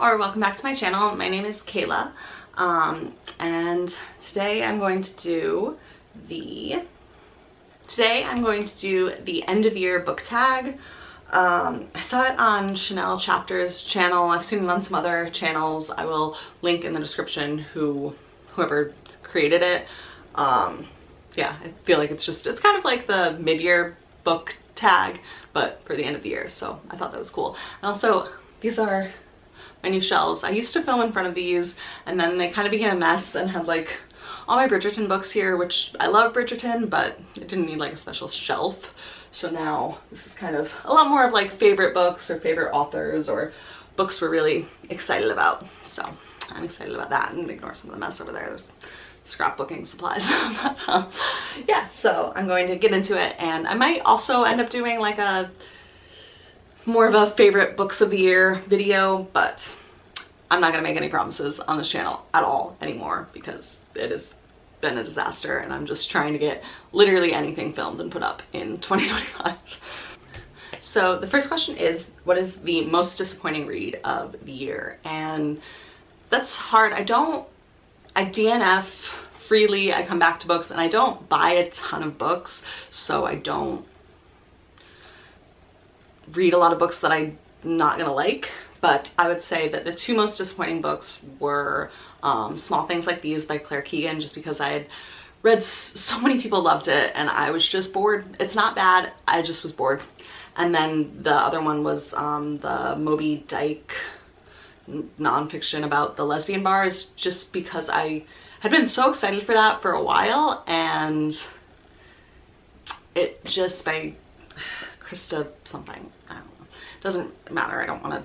or welcome back to my channel. My name is Kayla, and today I'm going to do the end of year book tag. I saw it on Chanel Chapter's channel. I've seen it on some other channels. I will link in the description whoever created it. Yeah, I feel like it's kind of like the mid-year book tag, but for the end of the year, so I thought that was cool. And also, these are my new shelves. I used to film in front of these, and then they kind of became a mess and had like all my Bridgerton books here, which I love Bridgerton, but it didn't need like a special shelf. So now this is kind of a lot more of like favorite books or favorite authors or books we're really excited about. So I'm excited about that, and ignore some of the mess over there. There's scrapbooking supplies. But, yeah, so I'm going to get into it, and I might also end up doing like a more of a favorite books of the year video, but I'm not gonna make any promises on this channel at all anymore because it has been a disaster, and I'm just trying to get literally anything filmed and put up in 2025. So the first question is, what is the most disappointing read of the year? And that's hard. I DNF freely. I come back to books, and I don't buy a ton of books, so I don't read a lot of books that I'm not gonna like. But I would say that the two most disappointing books were Small Things Like These by Claire Keegan, just because I had read so many people loved it and I was just bored. It's not bad, I just was bored. And then the other one was the Moby Dyke nonfiction about the lesbian bars, just because I had been so excited for that for a while, and it just, by Krista something, I don't know, doesn't matter. I don't want to,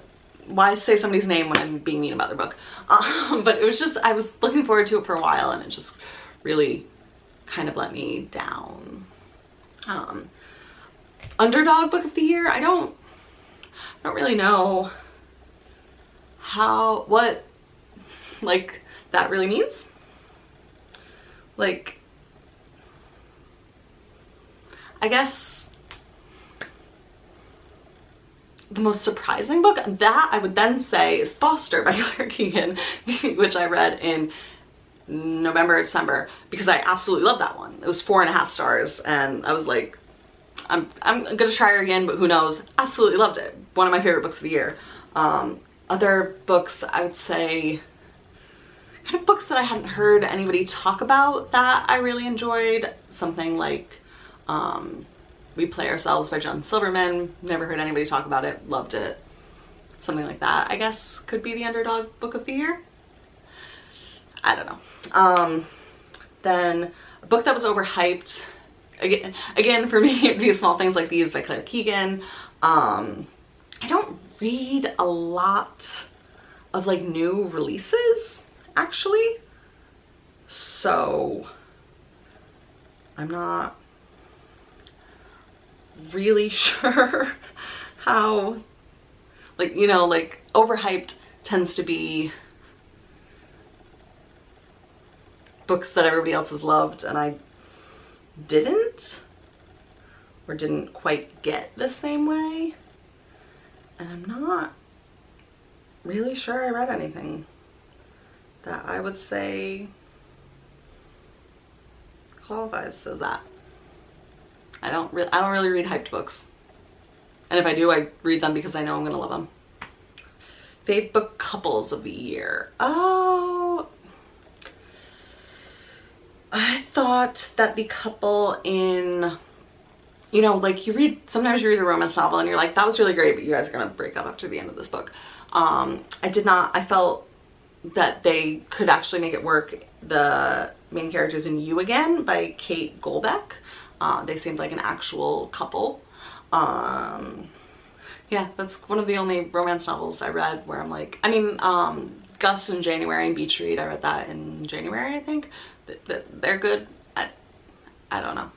why say somebody's name when I'm being mean about their book? But it was just, I was looking forward to it for a while, and it just really kind of let me down. Underdog book of the year, I don't really know what like that really means. Like, I guess the most surprising book that I would then say is Foster by Claire Keegan, which I read in November, December, because I absolutely loved that one. It was 4.5 stars, and I was like, I'm gonna try her again, but who knows. Absolutely loved it. One of my favorite books of the year. Other books, I would say, kind of books that I hadn't heard anybody talk about that I really enjoyed. Something like We Play Ourselves by John Silverman. Never heard anybody talk about it. Loved it. Something like that, I guess, could be the underdog book of the year. I don't know. Then a book that was overhyped. Again, for me, it'd be Small Things Like These by Claire Keegan. I don't read a lot of like new releases, actually. So I'm not really sure how, like, you know, like overhyped tends to be books that everybody else has loved and I didn't quite get the same way. And I'm not really sure I read anything that I would say qualifies as that. I don't really read hyped books. And if I do, I read them because I know I'm gonna love them. Fave book couples of the year. Oh, I thought that the couple in, you know, like sometimes you read a romance novel and you're like, that was really great, but you guys are gonna break up after the end of this book. I did not. I felt that they could actually make it work. The main characters in You Again by Kate Golbeck. They seemed like an actual couple. Yeah, that's one of the only romance novels I read where I'm like, I mean, Gus in January and Beach Read, I read that in January, I think. They're good. I don't know.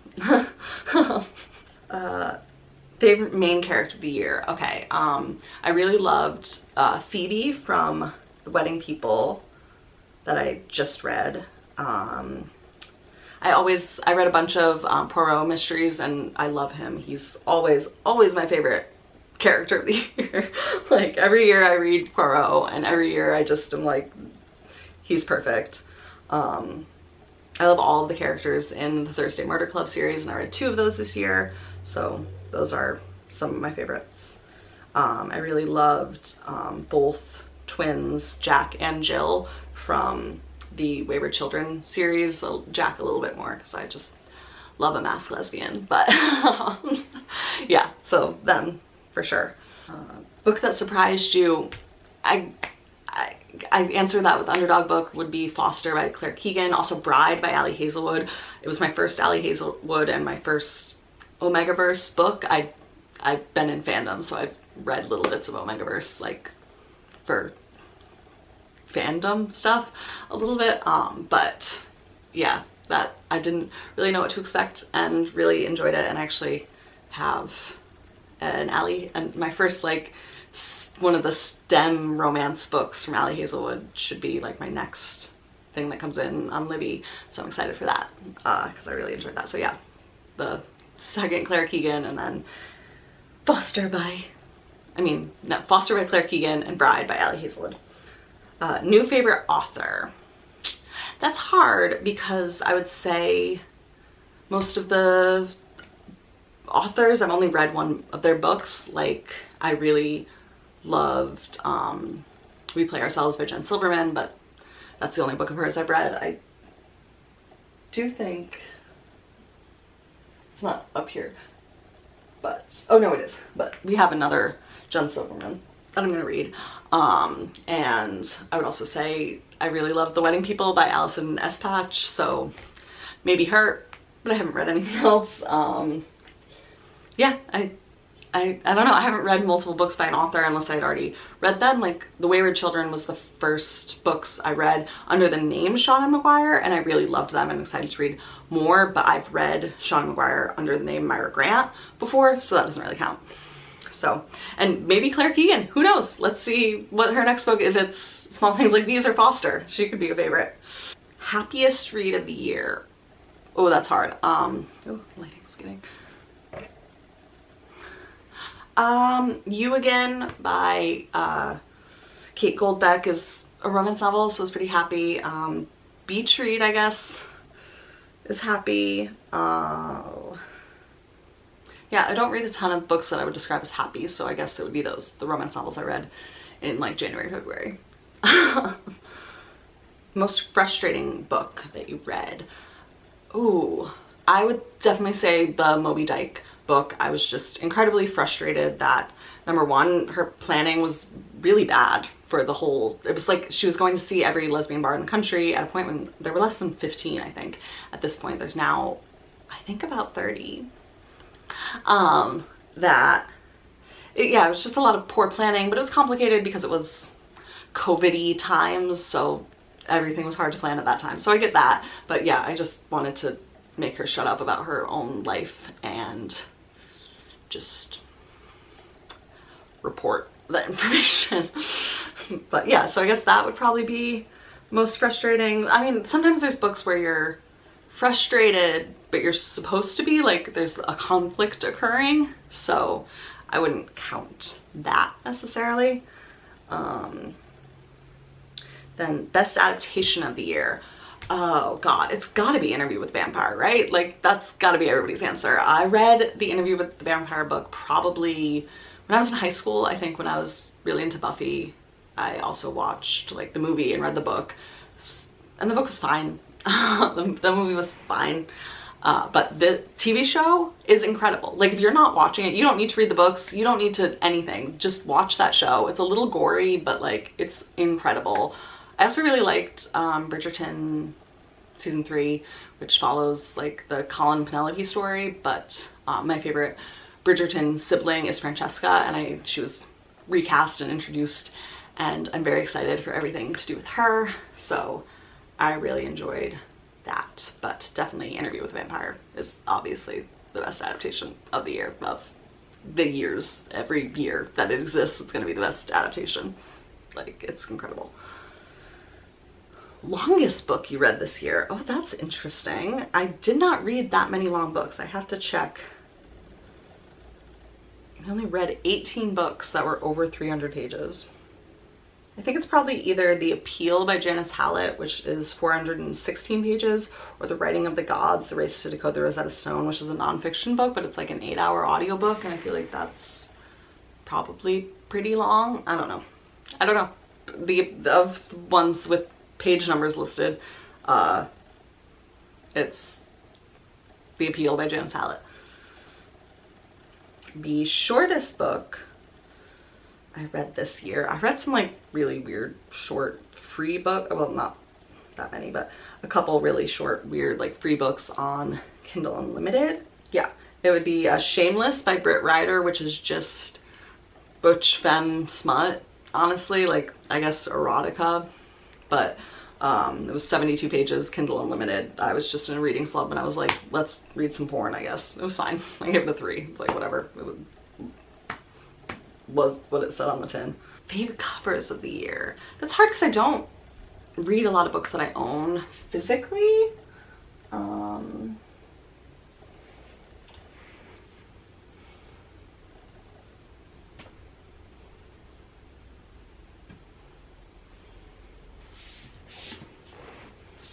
Favorite main character of the year. Okay, I really loved Phoebe from The Wedding People that I just read. I read a bunch of Poirot mysteries, and I love him. He's always my favorite character of the year. Like every year I read Poirot, and every year I just am like, he's perfect. I love all of the characters in the Thursday Murder Club series, and I read 2 of those this year, so those are some of my favorites. I really loved both twins, Jack and Jill, from the Wayward Children series. Jack a little bit more because I just love a masked lesbian, but yeah, so them for sure. Book that surprised you, I answered that with Underdog book would be Foster by Claire Keegan, also Bride by Ali Hazelwood. It was my first Ali Hazelwood and my first Omegaverse book. I've been in fandom, so I've read little bits of Omegaverse, like for fandom stuff a little bit, but yeah, that I didn't really know what to expect and really enjoyed it, and I actually have an Ali, and my first like one of the STEM romance books from Ali Hazelwood should be like my next thing that comes in on Libby, so I'm excited for that because I really enjoyed that. So yeah, the second Claire Keegan, and then Foster by Claire Keegan and Bride by Ali Hazelwood. New favorite author. That's hard because I would say most of the authors, I've only read one of their books. Like I really loved We Play Ourselves by Jen Silverman, but that's the only book of hers I've read. I do think it's not up here, but oh no, it is. But we have another Jen Silverman that I'm gonna read. And I would also say I really love The Wedding People by Alison Espach, so maybe her, but I haven't read anything else. Yeah, I don't know, I haven't read multiple books by an author unless I'd already read them. Like The Wayward Children was the first books I read under the name Sean McGuire, and I really loved them. I'm excited to read more, but I've read Sean McGuire under the name Myra Grant before, so that doesn't really count. So, and maybe Claire Keegan, who knows? Let's see what her next book, if it's Small Things Like These or Foster. She could be a favorite. Happiest read of the year. Oh, that's hard. Oh, lighting's getting... You Again by Kate Goldbeck is a romance novel, so I was pretty happy. Beach read, I guess, is happy. Yeah, I don't read a ton of books that I would describe as happy, so I guess it would be those, the romance novels I read in like January, February. Most frustrating book that you read. Ooh, I would definitely say the Moby Dyke book. I was just incredibly frustrated that, number one, her planning was really bad for the whole, it was like she was going to see every lesbian bar in the country at a point when there were less than 15, I think. At this point, there's now, I think, about 30. Yeah, it was just a lot of poor planning, but it was complicated because it was COVID-y times, so everything was hard to plan at that time. So I get that, but yeah, I just wanted to make her shut up about her own life and just report the information. But yeah, so I guess that would probably be most frustrating. I mean, sometimes there's books where you're frustrated, but you're supposed to be, like, there's a conflict occurring, so I wouldn't count that necessarily. Then best adaptation of the year. Oh god, it's gotta be Interview with the Vampire, right? Like, that's gotta be everybody's answer. I read the Interview with the Vampire book probably when I was in high school. I think when I was really into Buffy, I also watched like the movie and read the book, and the book was fine. The movie was fine, but the TV show is incredible. Like, if you're not watching it, you don't need to read the books, you don't need to anything, just watch that show. It's a little gory, but like, it's incredible. I also really liked Bridgerton season 3, which follows like the Colin Penelope story, but my favorite Bridgerton sibling is Francesca, and she was recast and introduced, and I'm very excited for everything to do with her, so I really enjoyed that. But definitely Interview with the Vampire is obviously the best adaptation of the year, of the years. Every year that it exists, it's gonna be the best adaptation. Like, it's incredible. Longest book you read this year. Oh, that's interesting. I did not read that many long books. I have to check. I only read 18 books that were over 300 pages. I think it's probably either The Appeal by Janice Hallett, which is 416 pages, or The Writing of the Gods, The Race to Decode the Rosetta Stone, which is a nonfiction book, but it's like an 8-hour audiobook, and I feel like that's probably pretty long. I don't know. Of ones with page numbers listed, it's The Appeal by Janice Hallett. The shortest book I read this year, I read some like really weird short free book, well, not that many, but a couple really short weird like free books on Kindle Unlimited. Yeah, it would be Shameless by Britt Ryder, which is just butch femme smut, honestly, like I guess erotica, but it was 72 pages, Kindle Unlimited. I was just in a reading slump and I was like, let's read some porn, I guess. It was fine. I gave it a 3. It's like, whatever. Was what it said on the tin. Favorite covers of the year. That's hard because I don't read a lot of books that I own physically.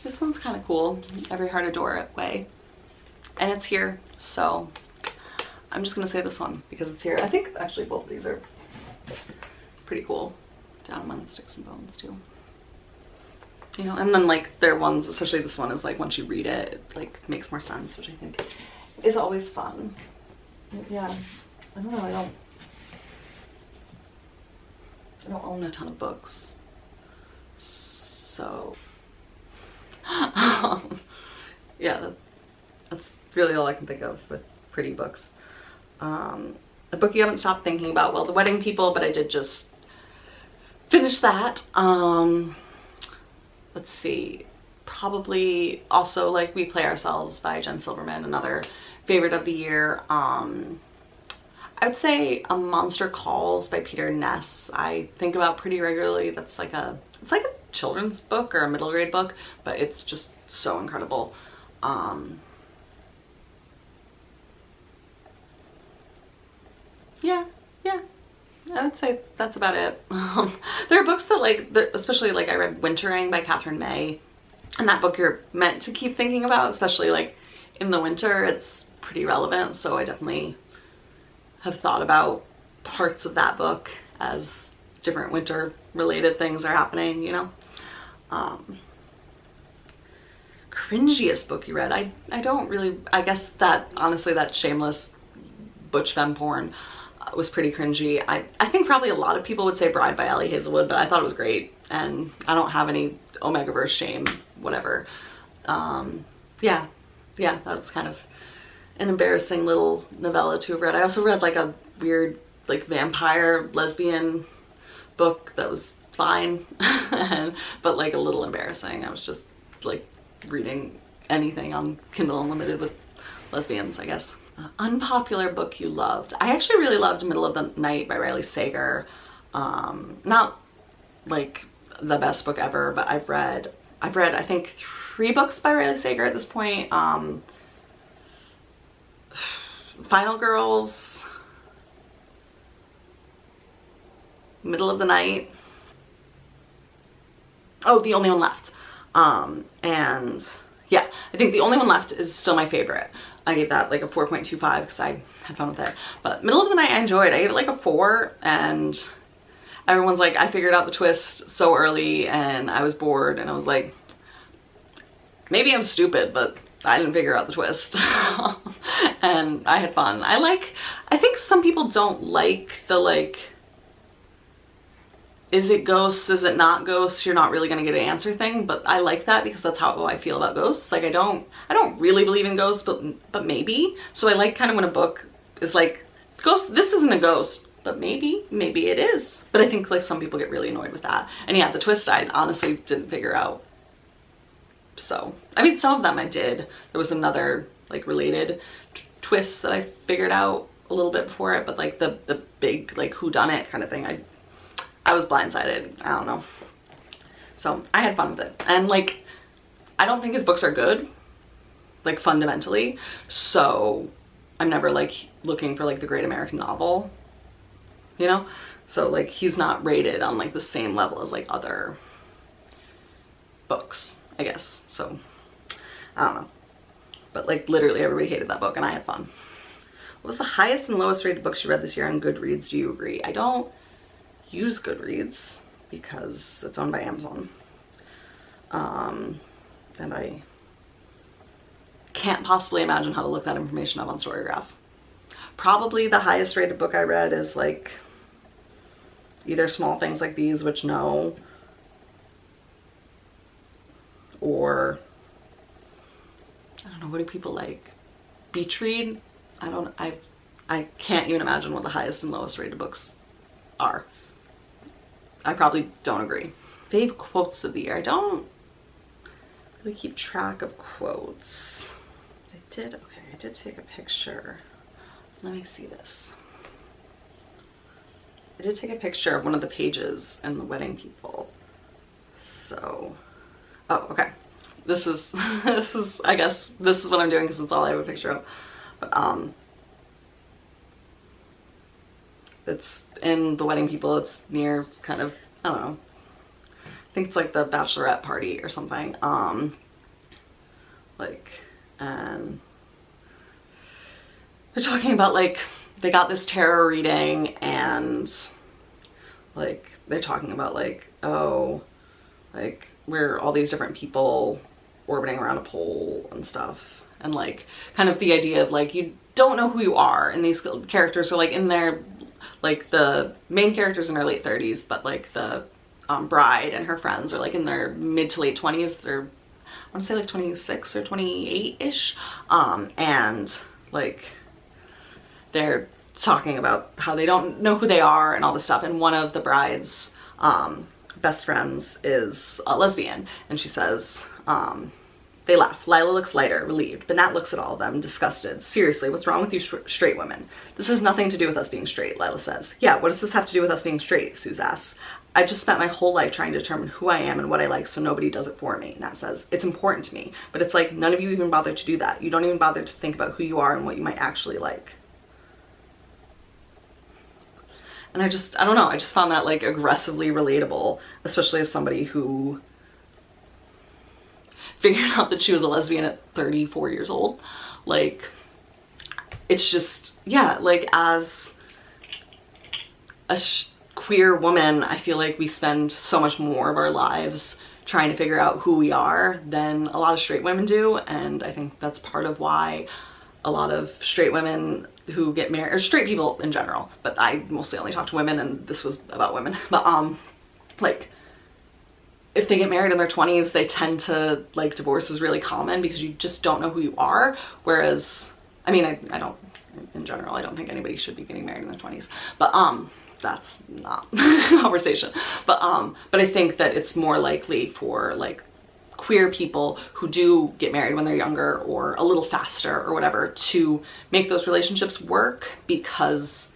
This one's kind of cool, Every Heart a Door Way, and it's here, so I'm just gonna say this one because it's here. I think actually both of these are pretty cool. Down Among the Sticks and Bones too. You know, and then like their ones, especially this one, is like once you read it, it like makes more sense, which I think is always fun. Yeah, I don't know, I don't own a ton of books, so yeah, that's really all I can think of with pretty books. A book you haven't stopped thinking about, well, The Wedding People, but I did just finish that. Let's see, probably also like We Play Ourselves by Jen Silverman, another favorite of the year. I would say A Monster Calls by Peter Ness. I think about pretty regularly. It's like a children's book or a middle grade book, but it's just so incredible. Yeah, I would say that's about it. There are books that like, especially like I read Wintering by Catherine May, and that book you're meant to keep thinking about, especially like in the winter. It's pretty relevant, so I definitely have thought about parts of that book as different winter related things are happening, you know. Cringiest book you read, I don't really, I guess that honestly that Shameless butch femme porn was pretty cringy. I think probably a lot of people would say Bride by Ellie Hazelwood, but I thought it was great, and I don't have any Omegaverse shame, whatever. Yeah, that's kind of an embarrassing little novella to have read. I also read like a weird like vampire lesbian book that was fine, but like a little embarrassing. I was just like reading anything on Kindle Unlimited with lesbians, I guess. Unpopular book you loved. I actually really loved Middle of the Night by Riley Sager. Not like the best book ever, but I've read I think 3 books by Riley Sager at this point. Final Girls, Middle of the Night, oh, The Only One Left. And yeah, I think The Only One Left is still my favorite. I gave that like a 4.25 because I had fun with it. But Middle of the Night I enjoyed. I gave it like a 4, and everyone's like, I figured out the twist so early and I was bored, and I was like, maybe I'm stupid, but I didn't figure out the twist. And I had fun. I think some people don't like the like, is it ghosts, is it not ghosts, you're not really gonna get an answer thing, but I like that because that's how I feel about ghosts. Like I don't really believe in ghosts, but maybe. So I like kind of when a book is like, ghost, this isn't a ghost, but maybe it is. But I think like some people get really annoyed with that. And yeah, the twist I honestly didn't figure out. So, I mean, some of them I did. There was another like related twist that I figured out a little bit before it, but like the big like whodunit kind of thing, I was blindsided. I don't know. So I had fun with it. And like, I don't think his books are good, like fundamentally. So I'm never like looking for like the great American novel. you know? So like he's not rated on like the same level as like other books, I guess. So I don't know. But like literally everybody hated that book and I had fun. What was the highest and lowest rated books you read this year on Goodreads? Do you agree? I don't use Goodreads because it's owned by Amazon. And I can't possibly imagine how to look that information up on Storygraph. Probably the highest rated book I read is like either Small Things Like These, which no, or I don't know, what do people like? Beach read? I can't even imagine what the highest and lowest rated books are. I probably don't agree. Fave quotes of the year. I don't really keep track of quotes. I did take a picture. Let me see this. I did take a picture of one of the pages in The Wedding People. So, oh, okay. This is, I guess, this is what I'm doing because it's all I have a picture of. But, it's in The Wedding People. It's near kind of, I don't know. I think it's like the bachelorette party or something. Like, and they're talking about like, they got this tarot reading and like, they're talking about like, oh, like we're all these different people orbiting around a pole and stuff. And like, kind of the idea of like, you don't know who you are, and these characters are like in their, like the main character's in her late 30s, but like the bride and her friends are like in their mid to late 20s. They're, I want to say like 26 or 28-ish. And like they're talking about how they don't know who they are and all this stuff. And one of the bride's best friends is a lesbian, and she says, they laugh. Lila looks lighter, relieved, but Nat looks at all of them, disgusted. Seriously, what's wrong with you straight women? This has nothing to do with us being straight, Lila says. Yeah, what does this have to do with us being straight? Suze asks. I just spent my whole life trying to determine who I am and what I like, so nobody does it for me, Nat says. It's important to me, but it's like none of you even bother to do that. You don't even bother to think about who you are and what you might actually like. And I don't know, I just found that like aggressively relatable, especially as somebody who figured out that she was a lesbian at 34 years old. Like, it's just, yeah, like as a queer woman, I feel like we spend so much more of our lives trying to figure out who we are than a lot of straight women do. And I think that's part of why a lot of straight women who get married, or straight people in general, but I mostly only talk to women and this was about women, but like, if they get married in their 20s, they tend to, like, divorce is really common because you just don't know who you are. Whereas, I mean, I don't, in general, I don't think anybody should be getting married in their 20s, but that's not conversation. But I think that it's more likely for like queer people who do get married when they're younger or a little faster or whatever to make those relationships work, because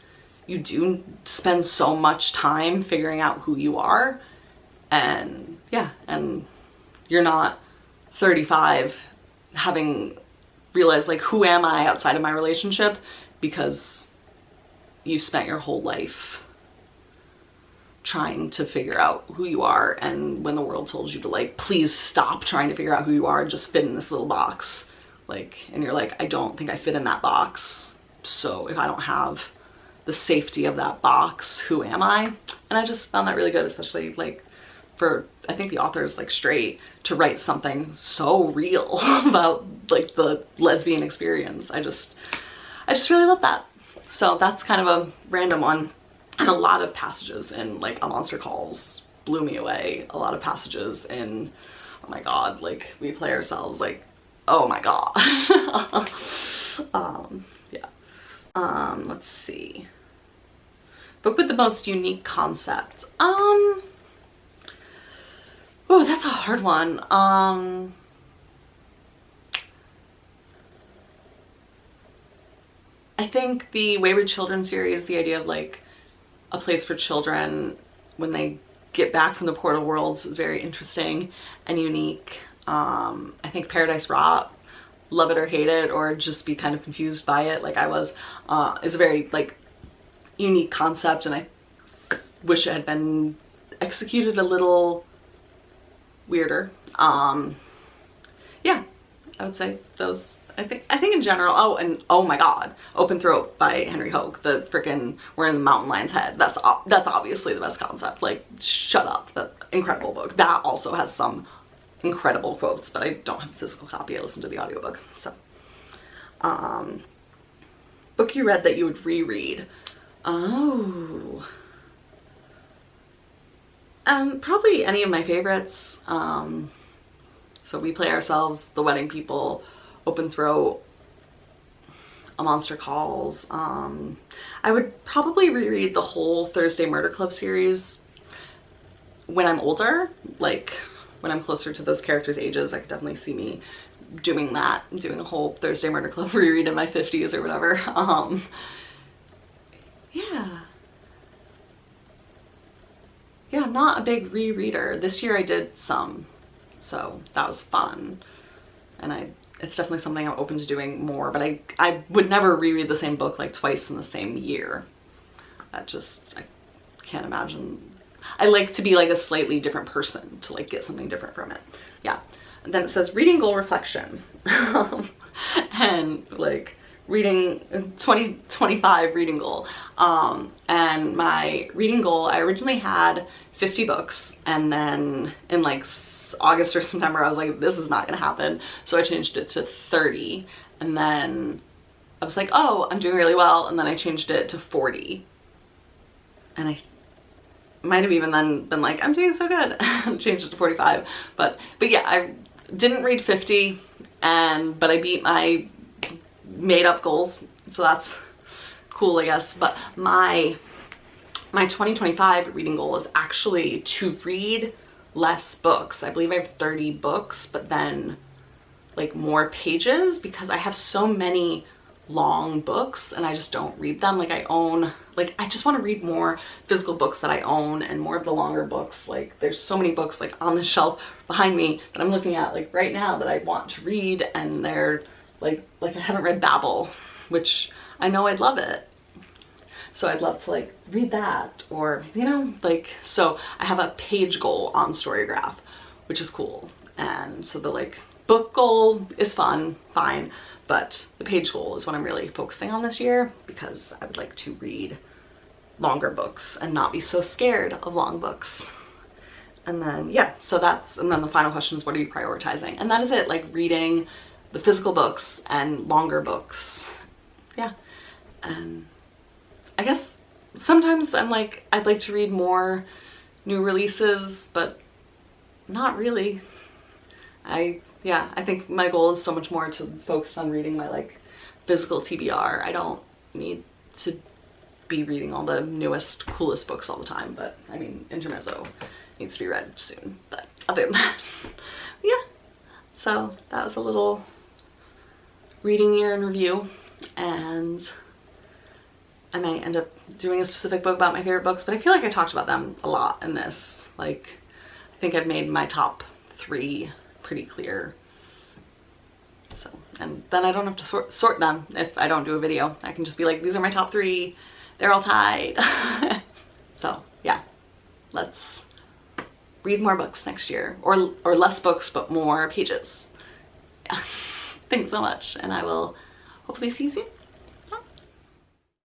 you do spend so much time figuring out who you are. And yeah, and you're not 35 having realized like, who am I outside of my relationship, because you've spent your whole life trying to figure out who you are. And when the world told you to like, please stop trying to figure out who you are and just fit in this little box, like, and you're like, I don't think I fit in that box. So if I don't have the safety of that box, who am I? And I just found that really good, especially like for, I think the author is like straight, to write something so real about like the lesbian experience. I just really love that. So that's kind of a random one. And a lot of passages in like A Monster Calls blew me away. A lot of passages in, oh my god, like We Play Ourselves, like, oh my god. Yeah. Let's see. Book with the most unique concept. Oh, that's a hard one. I think the Wayward Children series, the idea of like a place for children when they get back from the portal worlds, is very interesting and unique. I think Paradise Rot, love it or hate it, or just be kind of confused by it like I was, is a very like unique concept, and I wish it had been executed a little weirder. Yeah, I would say those. I think in general. Oh, and oh my god, Open Throat by Henry Hogue. The freaking We're in the Mountain Lion's Head. That's obviously the best concept. Like, shut up. That incredible book. That also has some incredible quotes, but I don't have a physical copy. I listened to the audiobook. So, book you read that you would reread. Oh. Probably any of my favorites. So We Play Ourselves, The Wedding People, Open Throat, A Monster Calls. I would probably reread the whole Thursday Murder Club series when I'm older, like when I'm closer to those characters' ages. I could definitely see me doing that, doing a whole Thursday Murder Club reread in my 50s or whatever. Yeah, I'm not a big rereader. This year I did some, so that was fun. And it's definitely something I'm open to doing more, but I would never reread the same book like twice in the same year. I can't imagine. I like to be like a slightly different person to like get something different from it. Yeah. And then it says reading goal reflection. And like reading 2025 reading goal. And my reading goal, I originally had 50 books, and then in like August or September I was like, this is not gonna happen, so I changed it to 30, and then I was like, oh, I'm doing really well, and then I changed it to 40, and I might have even then been like, I'm doing so good, and changed it to 45, but yeah, I didn't read 50, but I beat my made up goals, so that's cool, I guess. But my 2025 reading goal is actually to read less books. I believe I have 30 books, but then like more pages, because I have so many long books and I just don't read them. Like I just want to read more physical books that I own, and more of the longer books. Like there's so many books like on the shelf behind me that I'm looking at like right now that I want to read, and they're like I haven't read Babel, which I know I'd love it. So I'd love to like read that, or, you know, like, so I have a page goal on Storygraph, which is cool. And so the like book goal is fine, but the page goal is what I'm really focusing on this year, because I would like to read longer books and not be so scared of long books. And then, yeah, so and then the final question is, what are you prioritizing? And that is it, like reading the physical books and longer books. Yeah. And I guess sometimes I'm like, I'd like to read more new releases, but not really. I think my goal is so much more to focus on reading my like physical TBR. I don't need to be reading all the newest, coolest books all the time, but I mean, Intermezzo needs to be read soon. But other than that, yeah. So that was a little reading year in review, and I might end up doing a specific book about my favorite books, but I feel like I talked about them a lot in this. Like, I think I've made my top 3 pretty clear. So, and then I don't have to sort them if I don't do a video. I can just be like, these are my top 3. They're all tied. So, yeah. Let's read more books next year. Or less books, but more pages. Yeah. Thanks so much, and I will hopefully see you soon.